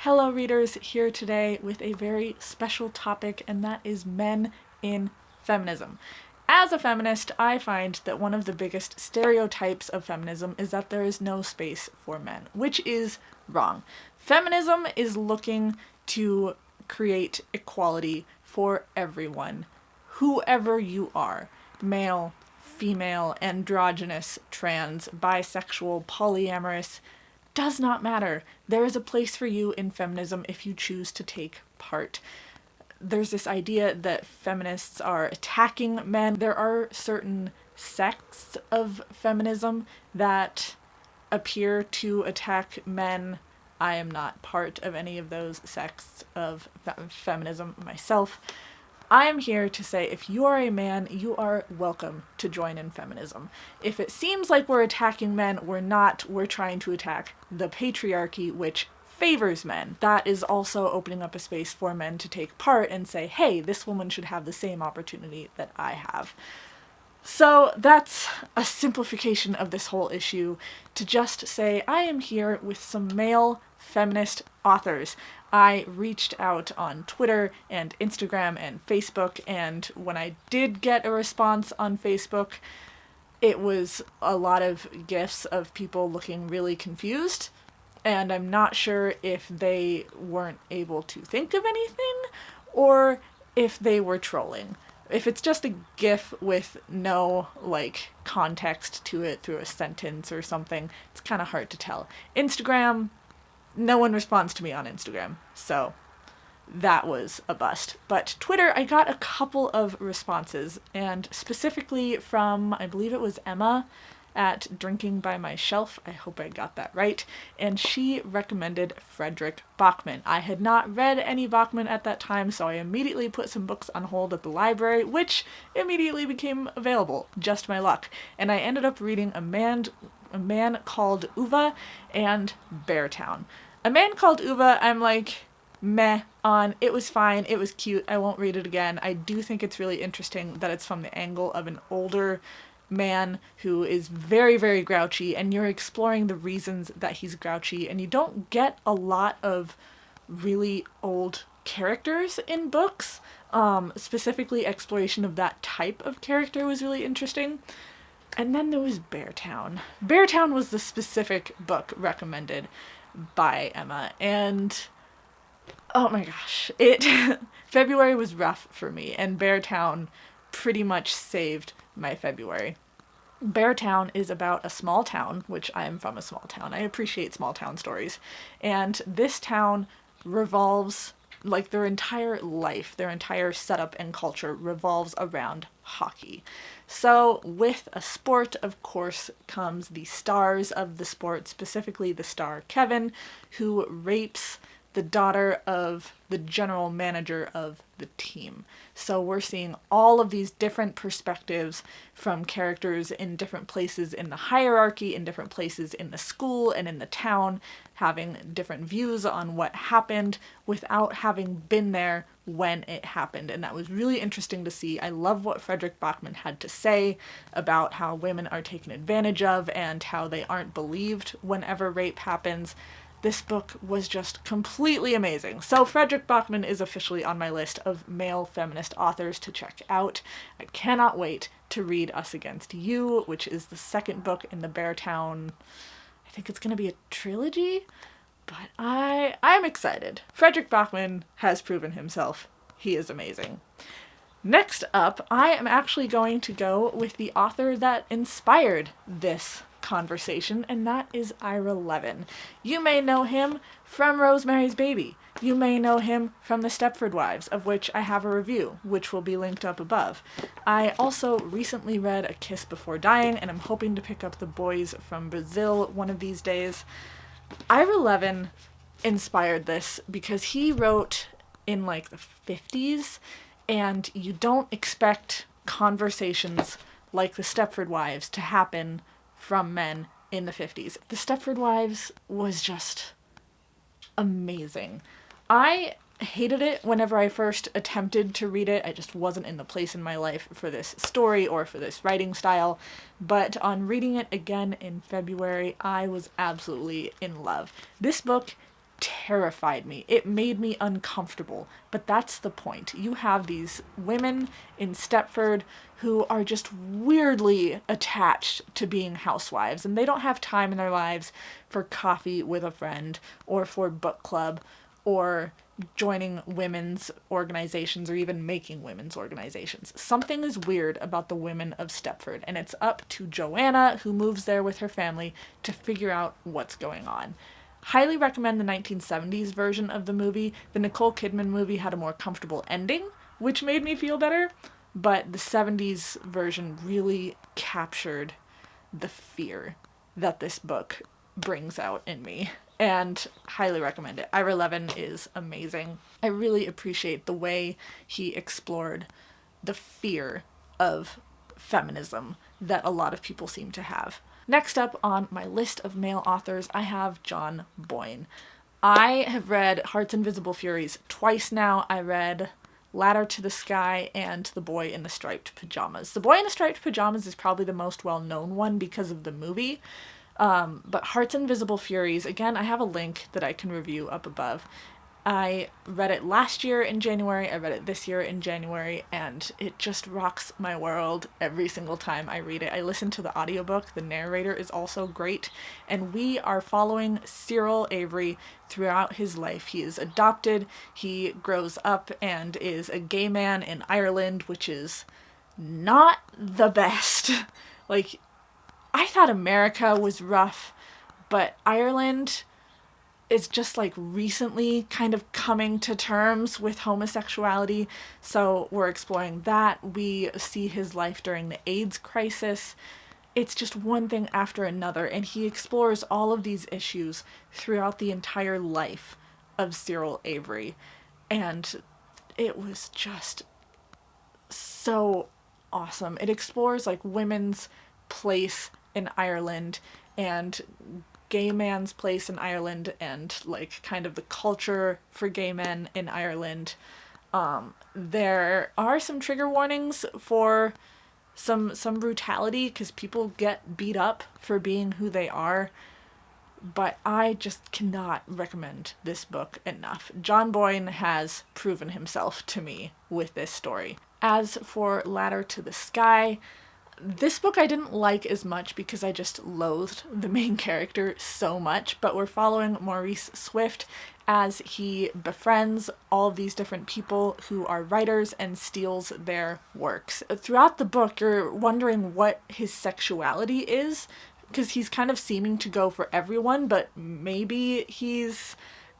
Hello readers, here today with a very special topic, and that is men in feminism. As a feminist, I find that one of the biggest stereotypes of feminism is that there is no space for men, which is wrong. Feminism is looking to create equality for everyone, whoever you are, male, female, androgynous, trans, bisexual, polyamorous, does not matter. There is a place for you in feminism if you choose to take part. There's this idea that feminists are attacking men. There are certain sects of feminism that appear to attack men. I am not part of any of those sects of feminism myself. I am here to say if you are a man, you are welcome to join in feminism. If it seems like we're attacking men, we're not. We're trying to attack the patriarchy, which favors men. That is also opening up a space for men to take part and say, hey, this woman should have the same opportunity that I have. So that's a simplification of this whole issue, to just say I am here with some male feminist authors. I reached out on Twitter and Instagram and Facebook, and when I did get a response on Facebook, it was a lot of gifs of people looking really confused, and I'm not sure if they weren't able to think of anything or if they were trolling. If it's just a gif with no, context to it through a sentence or something, it's kind of hard to tell. Instagram, no one responds to me on Instagram, so that was a bust. But Twitter, I got a couple of responses, and specifically from, I believe it was Emma at Drinking by My Shelf, I hope I got that right, and she recommended Fredrik Backman. I had not read any Backman at that time, so I immediately put some books on hold at the library, which immediately became available, just my luck, and I ended up reading A Man Called Uva and Beartown. A Man Called Uva, I'm meh on. It was fine, it was cute, I won't read it again. I do think it's really interesting that it's from the angle of an older man who is very, very grouchy, and you're exploring the reasons that he's grouchy, and you don't get a lot of really old characters in books. Specifically, exploration of that type of character was really interesting. And then there was Beartown. Beartown was the specific book recommended by Emma, and oh my gosh, February was rough for me, and Beartown pretty much saved my February. Beartown is about a small town, which I am from a small town. I appreciate small town stories. And this town revolves, their entire life, their entire setup and culture revolves around hockey. So with a sport, of course, comes the stars of the sport, specifically the star Kevin, who rapes the daughter of the general manager of the team. So we're seeing all of these different perspectives from characters in different places in the hierarchy, in different places in the school and in the town, having different views on what happened without having been there when it happened. And that was really interesting to see. I love what Fredrik Backman had to say about how women are taken advantage of and how they aren't believed whenever rape happens. This book was just completely amazing. So Fredrik Backman is officially on my list of male feminist authors to check out. I cannot wait to read Us Against You, which is the second book in the Beartown. I think it's going to be a trilogy, but I'm excited. Fredrik Backman has proven himself. He is amazing. Next up, I am actually going to go with the author that inspired this conversation, and that is Ira Levin. You may know him from Rosemary's Baby. You may know him from The Stepford Wives, of which I have a review, which will be linked up above. I also recently read A Kiss Before Dying, and I'm hoping to pick up The Boys from Brazil one of these days. Ira Levin inspired this because he wrote in the 50s, and you don't expect conversations like The Stepford Wives to happen from men in the 50s. The Stepford Wives was just amazing. I hated it whenever I first attempted to read it. I just wasn't in the place in my life for this story or for this writing style. But on reading it again in February, I was absolutely in love. This book terrified me. It made me uncomfortable. But that's the point. You have these women in Stepford who are just weirdly attached to being housewives, and they don't have time in their lives for coffee with a friend or for book club or joining women's organizations or even making women's organizations. Something is weird about the women of Stepford, and it's up to Joanna, who moves there with her family, to figure out what's going on. Highly recommend the 1970s version of the movie. The Nicole Kidman movie had a more comfortable ending, which made me feel better, but the 70s version really captured the fear that this book brings out in me, and highly recommend it. Ira Levin is amazing. I really appreciate the way he explored the fear of feminism that a lot of people seem to have. Next up on my list of male authors, I have John Boyne. I have read Heart's Invisible Furies twice now. I read Ladder to the Sky and The Boy in the Striped Pajamas. The Boy in the Striped Pajamas is probably the most well-known one because of the movie. But Heart's Invisible Furies, again, I have a link that I can review up above. I read it last year in January, I read it this year in January, and it just rocks my world every single time I read it. I listen to the audiobook, the narrator is also great, and we are following Cyril Avery throughout his life. He is adopted, he grows up and is a gay man in Ireland, which is not the best. Like, I thought America was rough, but Ireland is just like recently kind of coming to terms with homosexuality, so we're exploring that. We see his life during the AIDS crisis. It's just one thing after another, and he explores all of these issues throughout the entire life of Cyril Avery, and it was just so awesome. It explores like women's place in Ireland and gay man's place in Ireland and like kind of the culture for gay men in Ireland. There are some trigger warnings for some brutality because people get beat up for being who they are, but I just cannot recommend this book enough. John Boyne has proven himself to me with this story. As for Ladder to the Sky, this book I didn't like as much because I just loathed the main character so much, but we're following Maurice Swift as he befriends all of these different people who are writers and steals their works. Throughout the book, you're wondering what his sexuality is, because he's kind of seeming to go for everyone, but maybe he's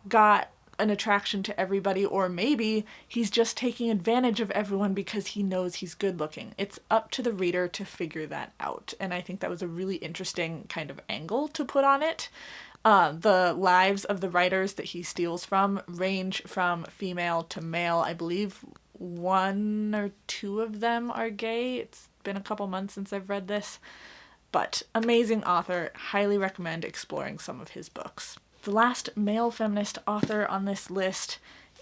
got an attraction to everybody, or maybe he's just taking advantage of everyone because he knows he's good looking. It's up to the reader to figure that out, and I think that was a really interesting kind of angle to put on it. The lives of the writers that he steals from range from female to male. I believe one or two of them are gay. It's been a couple months since I've read this, but amazing author. Highly recommend exploring some of his books. The last male feminist author on this list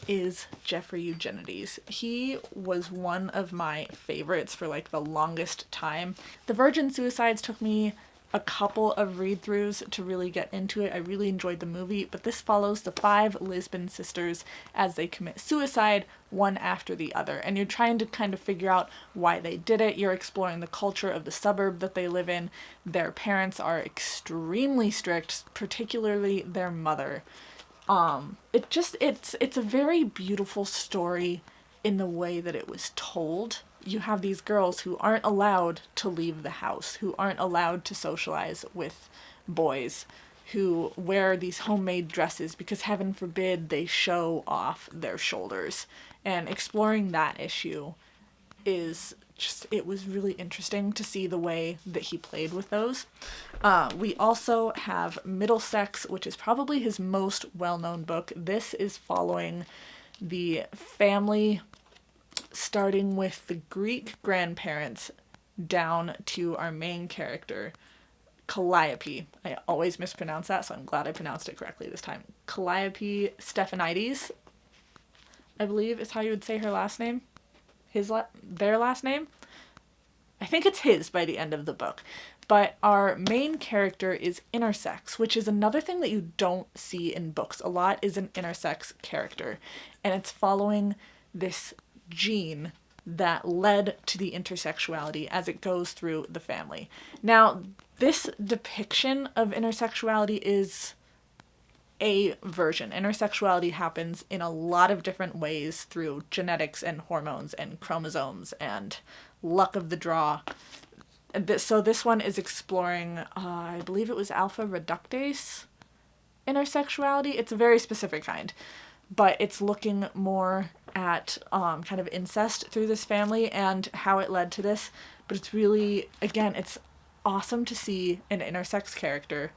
is Jeffrey Eugenides. He was one of my favorites for like the longest time. The Virgin Suicides took me a couple of read-throughs to really get into it. I really enjoyed the movie, but this follows the 5 Lisbon sisters as they commit suicide, one after the other. And you're trying to kind of figure out why they did it. You're exploring the culture of the suburb that they live in. Their parents are extremely strict, particularly their mother. It's a very beautiful story in the way that it was told. You have these girls who aren't allowed to leave the house, who aren't allowed to socialize with boys, who wear these homemade dresses because heaven forbid they show off their shoulders. And exploring that issue is just, it was really interesting to see the way that he played with those. We also have Middlesex, which is probably his most well-known book. This is following the family starting with the Greek grandparents down to our main character, Calliope. I always mispronounce that, so I'm glad I pronounced it correctly this time. Calliope Stephanides, I believe is how you would say her last name. Their last name. I think it's his by the end of the book. But our main character is intersex, which is another thing that you don't see in books a lot, is an intersex character. And it's following this gene that led to the intersexuality as it goes through the family. Now, this depiction of intersexuality is a version. Intersexuality happens in a lot of different ways through genetics and hormones and chromosomes and luck of the draw. So this one is exploring, I believe it was alpha reductase intersexuality. It's a very specific kind, but it's looking more at kind of incest through this family and how it led to this. But it's really, again, it's awesome to see an intersex character.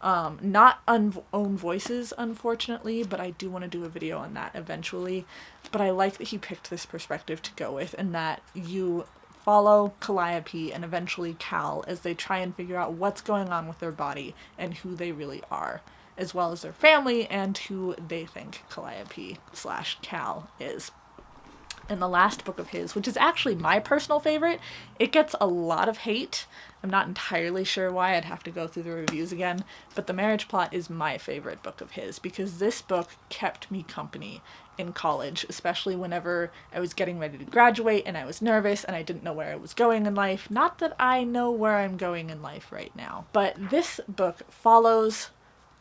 Not own voices, unfortunately, but I do want to do a video on that eventually. But I like that he picked this perspective to go with, and that you follow Calliope and eventually Cal as they try and figure out what's going on with their body and who they really are, as well as their family and who they think Calliope/Cal is. And the last book of his, which is actually my personal favorite, it gets a lot of hate. I'm not entirely sure why, I'd have to go through the reviews again, but The Marriage Plot is my favorite book of his because this book kept me company in college, especially whenever I was getting ready to graduate and I was nervous and I didn't know where I was going in life. Not that I know where I'm going in life right now, but this book follows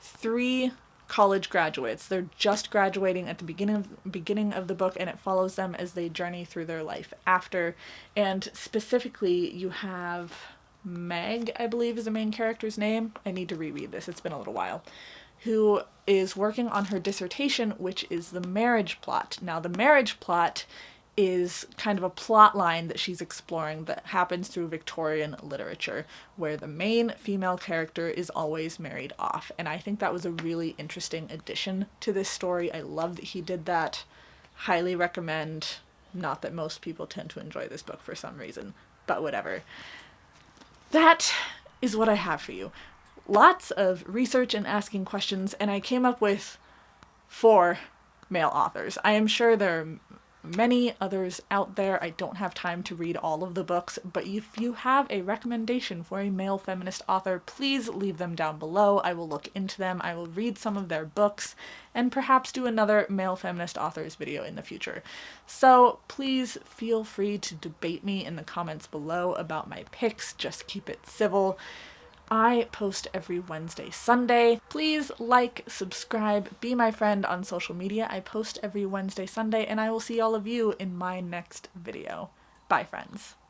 3 college graduates. They're just graduating at the beginning of the book, and it follows them as they journey through their life after. And specifically, you have Meg, I believe is the main character's name. I need to reread this, it's been a little while. Who is working on her dissertation, which is the marriage plot. Now, the marriage plot is kind of a plot line that she's exploring that happens through Victorian literature, where the main female character is always married off. And I think that was a really interesting addition to this story. I love that he did that. Highly recommend. Not that most people tend to enjoy this book for some reason, but whatever. That is what I have for you. Lots of research and asking questions, and I came up with 4 male authors. I am sure there are many others out there. I don't have time to read all of the books, but if you have a recommendation for a male feminist author, please leave them down below. I will look into them. I will read some of their books and perhaps do another male feminist authors video in the future. So please feel free to debate me in the comments below about my picks. Just keep it civil. I post every Wednesday, Sunday. Please like, subscribe, be my friend on social media. I post every Wednesday, Sunday, and I will see all of you in my next video. Bye, friends.